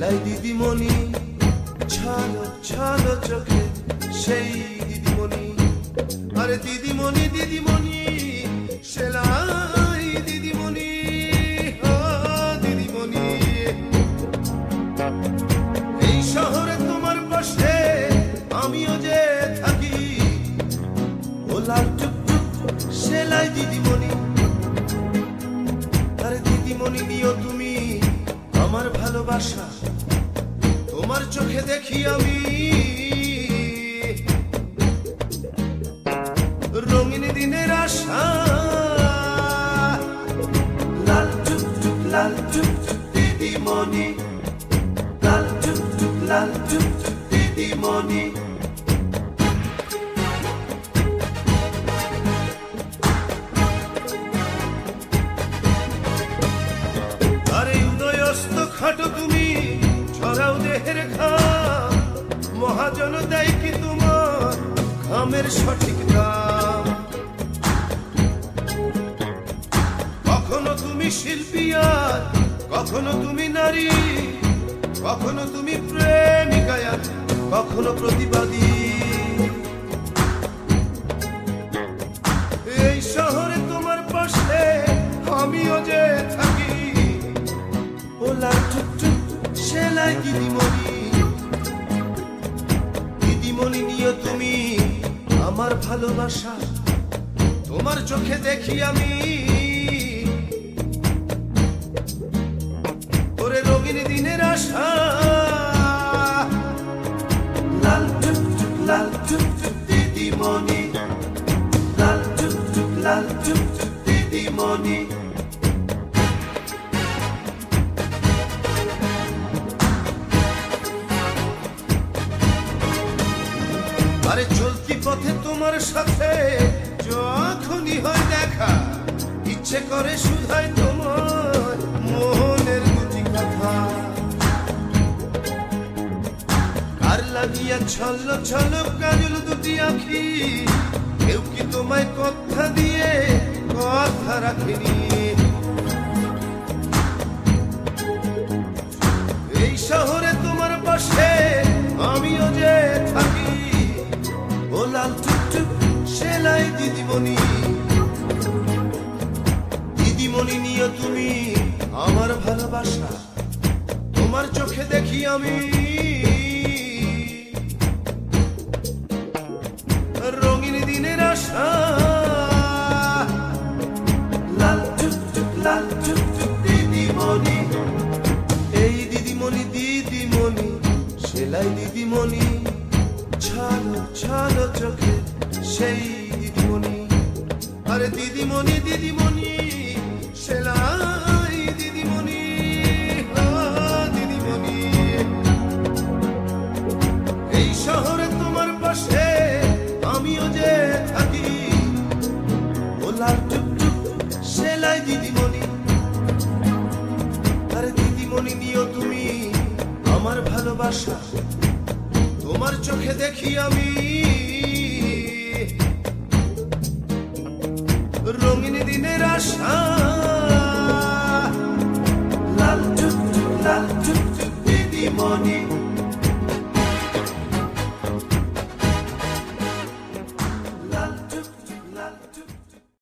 সেলাই দিদিমণি, ছলো ছলো চোখে সেই দিদিমণি। আরে দিদিমণি দিদিমণি সেলাই দিদিমণি, ও দিদিমণি। এই শহরে তোমার পাশে আমিও যে থাকি, ও লাল টুকটুক সেলাই দিদিমণি। আরে দিদিমণি নিও তুমি আমার ভালোবাসা, তোমার চোখে দেখি আমি রঙিন দিনের আশা। লাল টুকটুক দিদিমণি, লাল টুকটুক দিদিমণি। আরে উদয়স্ত খাটো তুমি, ছড়াও দেহের ঘাম, মহাজন দেয় কি তোমার ঘামের সঠিক দাম। কখনো তুমি শিল্পী আর কখনো তুমি নারী, কখনো তুমি প্রেমিকা আর কখনো প্রতিবাদী। এই শহরে তোমার পাশে আমিও যে থাকি, ও লাল টুকটুক সেলাই দিদিমণি। দিদিমণি নিও তুমি আমার ভালোবাসা, তোমার চোখে দেখি আমি ওরে রঙিন দিনের আশা। লাল টুকটুক দিদিমণি, লাল টুকটুক দিদিমণি। আরে চলতি পথে তোমার সাথে যখনই হয় দেখা, ইচ্ছে করে শুধাই তোমার মনের দুটি কথা। কার লাগিয়া ছল্ল ছল্ল কাজল দুটি আখি, কেউ কি তোমায় কথা দিয়ে কথা রাখেনি। এই শহরে তোমার পাশে আমিও যে থাকি, ও লাল টুকটুক সেলাই দিদিমণি। দিদিমণি নিও তুমি আমার ভালোবাসা, তোমার চোখে দেখি আমি রঙিন দিনের আশা। লাল টুকটুক দিদিমণি, এই দিদিমণি দিদিমণি সেলাই দিদিমণি, ছলো ছলো চোখে সেই দিদিমণি। আরে দিদিমণি দিদিমণি সেলাই দিদিমণি, ও দিদিমণি। এই শহরে তোমার পাশে আমিও যে থাকি, ও লাল টুকটুক সেলাই দিদিমণি। আরে দিদিমণি নিও তুমি আমার ভালোবাসা, তোমার চোখে দেখি আমি